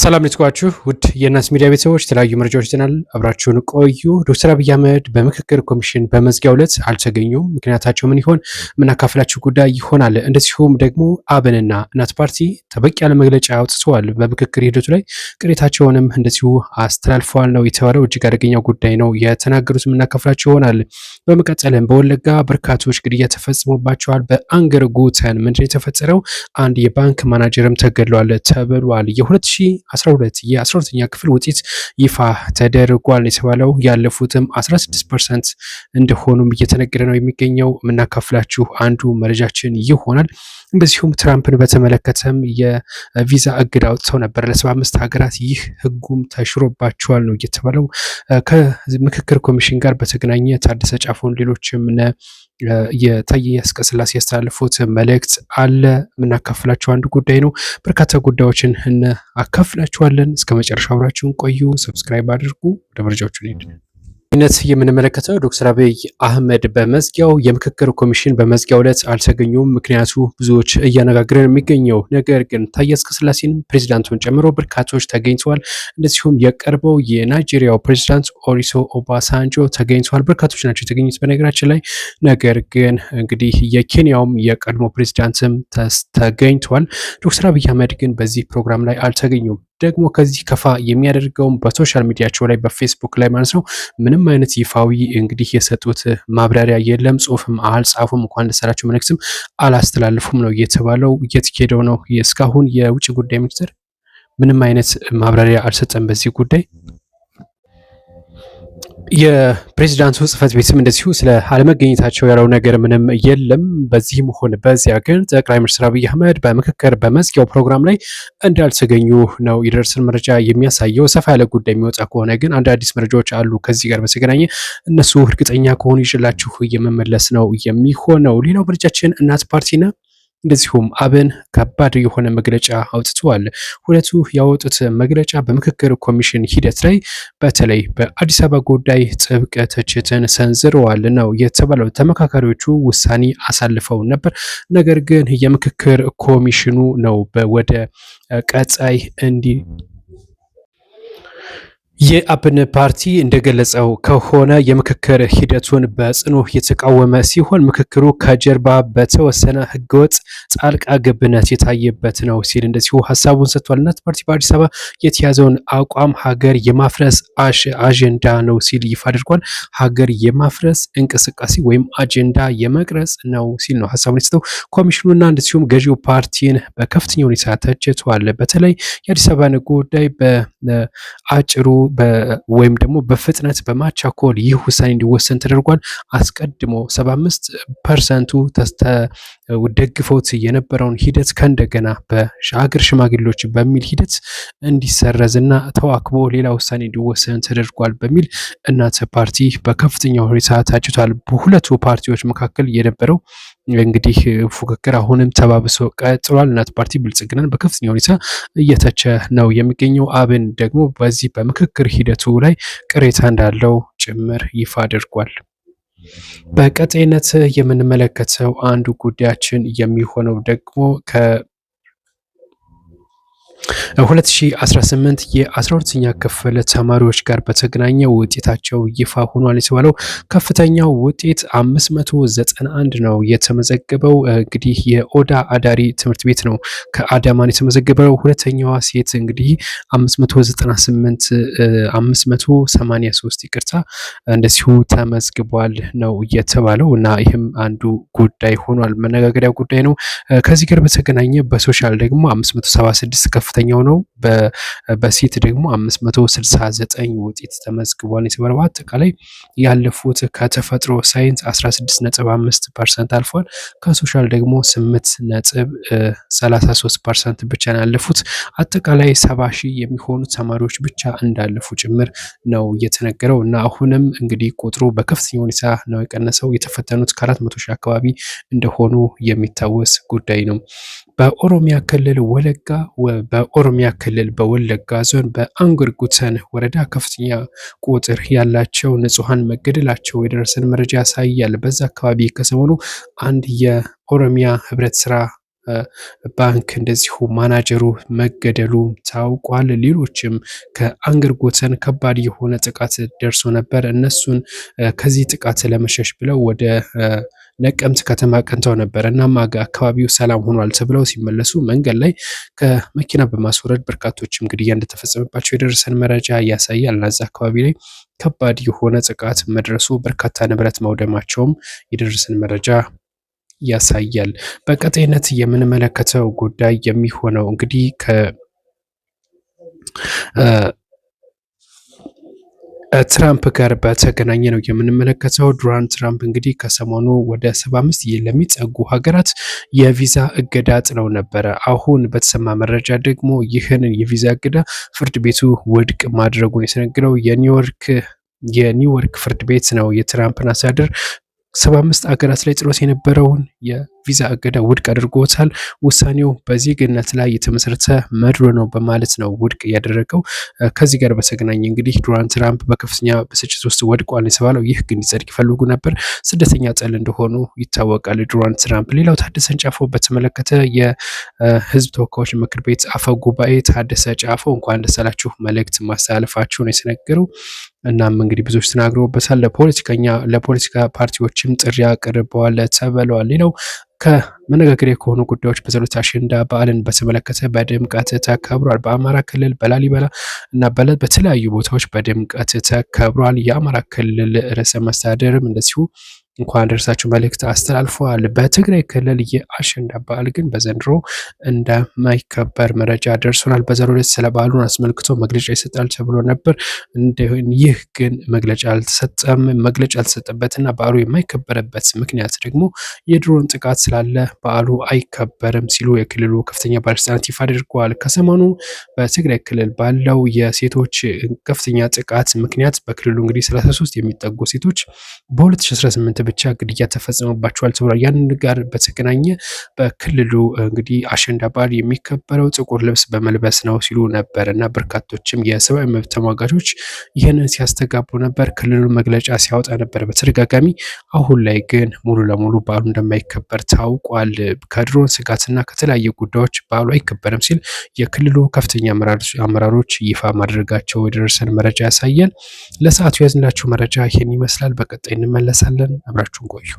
ሰላም ነጥቋችሁ ውድ የናስ ሚዲያ ቤተሰቦች የተለያዩ መረጃዎች ይዘናል። አብራችሁን ቆዩ። ዶክተር አብይ አህመድ በምክክር ኮሚሽን በመዝጊያው ዕለት አልተገኙም። ምክንያታቸው ምን ይሆን? የምናካፍላችሁ ጉዳይ ይሆናል። እንደዚሁም ደግሞ አብንና እናት ፓርቲ ጠበቅ ያለ መግለጫ አውጥተዋል። በምክክር ሂደቱ ላይ ቅሬታቸውንም እንደዚሁ አስተላልፈዋል ነው የተባለው። እጅግ አደገኛው ጉዳይ ነው የተናገሩት። የምናካፍላችሁ ይሆናል። በመቀጠልም በወለጋ በርካቶች ግድያ ተፈጽሞባቸዋል። በአንገር ጉተን ምንድን የተፈጠረው? አንድ የባንክ ማናጀርም ተገድሏል ተብሏል። የ2012 የ12ኛ ክፍል ውጤት ይፋ ተደርጓል የተባለው ያለፉትም 16% እንደሆኑም እየተነገረ ነው የሚገኘው። የምናካፍላችሁ አንዱ መረጃችን ይሆናል። እንደዚሁም ትራምፕን በተመለከተም የቪዛ እግድ አውጥተው ነበር ለ75 ሀገራት። ይህ ህጉም ተሽሮባቸዋል ነው እየተባለው። ከምክክር ኮሚሽን ጋር በተገናኘ ታደሰ ጫፎን ሌሎችም የታየ አጽቀሥላሴ ያስተላለፉት መልእክት አለ። የምናካፍላችሁ አንዱ ጉዳይ ነው። በርካታ ጉዳዮችን እናካፍላችኋለን። እስከ መጨረሻው አብራችሁን ቆዩ። ሰብስክራይብ አድርጉ። ወደ መረጃዎቹ እንሂድ። ነት የምንመለከተው ዶክተር አብይ አህመድ በመዝጊያው የምክክር ኮሚሽን በመዝጊያው ዕለት አልተገኙም። ምክንያቱ ብዙዎች እያነጋገረን የሚገኘው ነገር ግን ታዬ አጽቀሥላሴን ፕሬዚዳንቱን ጨምሮ በርካቶች ተገኝተዋል። እንደዚሁም የቀርበው የናይጄሪያው ፕሬዚዳንት ኦሊሶ ኦባሳንጆ ተገኝተዋል። በርካቶች ናቸው የተገኙት በነገራችን ላይ። ነገር ግን እንግዲህ የኬንያውም የቀድሞ ፕሬዚዳንትም ተገኝተዋል። ዶክተር አብይ አህመድ ግን በዚህ ፕሮግራም ላይ አልተገኙም። ደግሞ ከዚህ ከፋ የሚያደርገውም በሶሻል ሚዲያቸው ላይ በፌስቡክ ላይ ማለት ነው ምንም አይነት ይፋዊ እንግዲህ የሰጡት ማብራሪያ የለም። ጽሁፍም አልጻፉም። እንኳን ደስ አላችሁ መልእክትም አላስተላልፉም ነው የተባለው። እየተካሄደው ነው እስካሁን የውጭ ጉዳይ ሚኒስትር ምንም አይነት ማብራሪያ አልሰጠም በዚህ ጉዳይ። የፕሬዚዳንቱ ጽህፈት ቤትም እንደዚሁ ስለ አለመገኘታቸው ያለው ነገር ምንም የለም። በዚህም ሆነ በዚያ ግን ጠቅላይ ሚኒስትር አብይ አህመድ በምክክር በመዝጊያው ፕሮግራም ላይ እንዳልተገኙ ነው የደረሰን መረጃ የሚያሳየው። ሰፋ ያለ ጉዳይ የሚወጣ ከሆነ ግን አንድ አዲስ መረጃዎች አሉ ከዚህ ጋር በተገናኘ እነሱ እርግጠኛ ከሆኑ ይዤላችሁ የመመለስ ነው የሚሆነው። ሌላው መረጃችን እናት ፓርቲና እንደዚሁም አብን ከባድ የሆነ መግለጫ አውጥተዋል። ሁለቱ ያወጡት መግለጫ በምክክር ኮሚሽን ሂደት ላይ በተለይ በአዲስ አበባ ጉዳይ ጥብቅ ትችትን ሰንዝረዋል ነው የተባለው። ተመካካሪዎቹ ውሳኔ አሳልፈው ነበር። ነገር ግን የምክክር ኮሚሽኑ ነው ወደ ቀጣይ የአብን ፓርቲ እንደገለጸው ከሆነ የምክክር ሂደቱን በጽኑ የተቃወመ ሲሆን ምክክሩ ከጀርባ በተወሰነ ህገወጥ ጣልቃ ገብነት የታየበት ነው ሲል እንደዚሁ ሀሳቡን ሰጥቷል። እናት ፓርቲ በአዲስ አበባ የተያዘውን አቋም ሀገር የማፍረስ አጀንዳ ነው ሲል ይፋ አድርጓል። ሀገር የማፍረስ እንቅስቃሴ ወይም አጀንዳ የመቅረጽ ነው ሲል ነው ሀሳቡን የሰጠው። ኮሚሽኑና እንደዚሁም ገዢው ፓርቲን በከፍተኛ ሁኔታ ተችቷል። በተለይ የአዲስ አበባን ጉዳይ በአጭሩ ወይም ደግሞ በፍጥነት በማቻኮል ይህ ውሳኔ እንዲወሰን ተደርጓል። አስቀድሞ 75% ደግፈውት የነበረውን ሂደት ከእንደገና በሀገር ሽማግሌዎች በሚል ሂደት እንዲሰረዝና ተዋክቦ ሌላ ውሳኔ እንዲወሰን ተደርጓል በሚል እናት ፓርቲ በከፍተኛ ሁኔታ ታጭቷል። በሁለቱ ፓርቲዎች መካከል የነበረው እንግዲህ ፉክክር አሁንም ተባብሶ ቀጥሏል። እናት ፓርቲ ብልጽግናን በከፍተኛ ሁኔታ እየተቸ ነው የሚገኘው። አብን ደግሞ በዚህ በምክክር ሂደቱ ላይ ቅሬታ እንዳለው ጭምር ይፋ አድርጓል። በቀጣይነት የምንመለከተው አንዱ ጉዳያችን የሚሆነው ደግሞ 2018 የ12ኛ ክፍል ተማሪዎች ጋር በተገናኘ ውጤታቸው ይፋ ሆኗል የተባለው ከፍተኛው ውጤት 591 ነው የተመዘገበው። እንግዲህ የኦዳ አዳሪ ትምህርት ቤት ነው ከአዳማን የተመዘገበው። ሁለተኛዋ ሴት እንግዲህ 583 ይቅርታ እንደዚሁ ተመዝግቧል ነው የተባለው እና ይህም አንዱ ጉዳይ ሆኗል፣ መነጋገሪያ ጉዳይ ነው። ከዚህ ጋር በተገናኘ በሶሻል ደግሞ 576 ከፍተኛው ነው። በሴት ደግሞ 569 ውጤት ተመዝግቧል የተባለው። አጠቃላይ ያለፉት ከተፈጥሮ ሳይንስ 16.5% አልፏል። ከሶሻል ደግሞ 8.33% ብቻ ነው ያለፉት። አጠቃላይ 70,000 የሚሆኑ ተማሪዎች ብቻ እንዳለፉ ጭምር ነው የተነገረው እና አሁንም እንግዲህ ቁጥሩ በከፍተኛ ሁኔታ ነው የቀነሰው። የተፈተኑት ከ400,000 አካባቢ እንደሆኑ የሚታወስ ጉዳይ ነው። በኦሮሚያ ክልል በወለጋ ዞን በአንገር ጉተን ወረዳ ከፍተኛ ቁጥር ያላቸው ንጹሃን መገደላቸው የደረሰን መረጃ ያሳያል። በዛ አካባቢ ከሰሞኑ አንድ የኦሮሚያ ህብረት ስራ ባንክ እንደዚሁ ማናጀሩ መገደሉ ታውቋል። ሌሎችም ከአንገርጎተን ከባድ የሆነ ጥቃት ደርሶ ነበር። እነሱን ከዚህ ጥቃት ለመሸሽ ብለው ወደ ነቀምት ከተማ ቀንተው ነበር። እናም አካባቢው ሰላም ሆኗል ተብለው ሲመለሱ መንገድ ላይ ከመኪና በማስወረድ በርካቶችም ግድያ እንደተፈጸመባቸው የደረሰን መረጃ ያሳያል። እና እዛ አካባቢ ላይ ከባድ የሆነ ጥቃት መድረሱ በርካታ ንብረት መውደማቸውም የደረሰን መረጃ ያሳያል። በቀጣይነት የምንመለከተው ጉዳይ የሚሆነው እንግዲህ ትራምፕ ጋር በተገናኘ ነው የምንመለከተው። ዶናልድ ትራምፕ እንግዲህ ከሰሞኑ ወደ 75 ለሚጠጉ ሀገራት የቪዛ እገዳ ጥለው ነበረ። አሁን በተሰማ መረጃ ደግሞ ይህንን የቪዛ እገዳ ፍርድ ቤቱ ውድቅ ማድረጉን የተነገረው የኒውዮርክ ፍርድ ቤት ነው። የትራምፕን አስተዳደር 75 አገራት ላይ ጥሎት የነበረውን የቪዛ እገዳ ውድቅ አድርጎታል። ውሳኔው በዜግነት ላይ የተመሰረተ መድሎ ነው በማለት ነው ውድቅ ያደረገው። ከዚህ ጋር በተገናኘ እንግዲህ ዶናልድ ትራምፕ በከፍተኛ ብስጭት ውስጥ ወድቋል የተባለው ይህ ግን ሊጸድቅ ይፈልጉ ነበር። ስደተኛ ጠል እንደሆኑ ይታወቃል ዶናልድ ትራምፕ። ሌላው ታደሰን ጫፎ በተመለከተ የህዝብ ተወካዮች ምክር ቤት አፈ ጉባኤ ታደሰ ጫፎ እንኳን ደስ አላችሁ መልእክት ማስተላለፋቸው ነው የተነገረው። እናም እንግዲህ ብዙዎች ተናግረውበታል። ለፖለቲካ ፓርቲዎችም ጥሪ አቅርበዋል ተብለዋል። ሌላው ከመነጋገሪያ ከሆኑ ጉዳዮች በጸሎት አሸንዳ በዓልን በተመለከተ በድምቀት ተከብሯል። በአማራ ክልል በላሊበላ እና በተለያዩ ቦታዎች በድምቀት ተከብሯል። የአማራ ክልል ርዕሰ መስተዳድርም እንደዚሁ እንኳን ደርሳችሁ መልእክት አስተላልፈዋል። በትግራይ ክልል የአሸንዳ በዓል ግን በዘንድሮ እንደማይከበር መረጃ ደርሶናል። በዛሬው ዕለት ስለ በዓሉን አስመልክቶ መግለጫ ይሰጣል ተብሎ ነበር። ይህ ግን መግለጫ አልተሰጠም። መግለጫ ያልተሰጠበትና በዓሉ የማይከበርበት ምክንያት ደግሞ የድሮን ጥቃት ስላለ በዓሉ አይከበርም ሲሉ የክልሉ ከፍተኛ ባለስልጣናት ይፋ አድርገዋል። ከሰሞኑ በትግራይ ክልል ባለው የሴቶች ከፍተኛ ጥቃት ምክንያት በክልሉ እንግዲህ 33 የሚጠጉ ሴቶች በ2018 ብቻ ግድያ ተፈጽሞባቸዋል ተብሏል። ያን ጋር በተገናኘ በክልሉ እንግዲህ አሸንዳ በዓል የሚከበረው ጥቁር ልብስ በመልበስ ነው ሲሉ ነበር እና በርካቶችም የሰብአዊ መብት ተሟጋቾች ይህንን ሲያስተጋቡ ነበር። ክልሉ መግለጫ ሲያወጣ ነበር በተደጋጋሚ። አሁን ላይ ግን ሙሉ ለሙሉ በዓሉ እንደማይከበር ታውቋል። ከድሮን ስጋትና ከተለያዩ ጉዳዮች በዓሉ አይከበርም ሲል የክልሉ ከፍተኛ አመራሮች ይፋ ማድረጋቸው የደረሰን መረጃ ያሳያል። ለሰዓቱ ያዝንላችሁ መረጃ ይህን ይመስላል። በቀጣይ እንመለሳለን። አብራችሁን ቆዩ።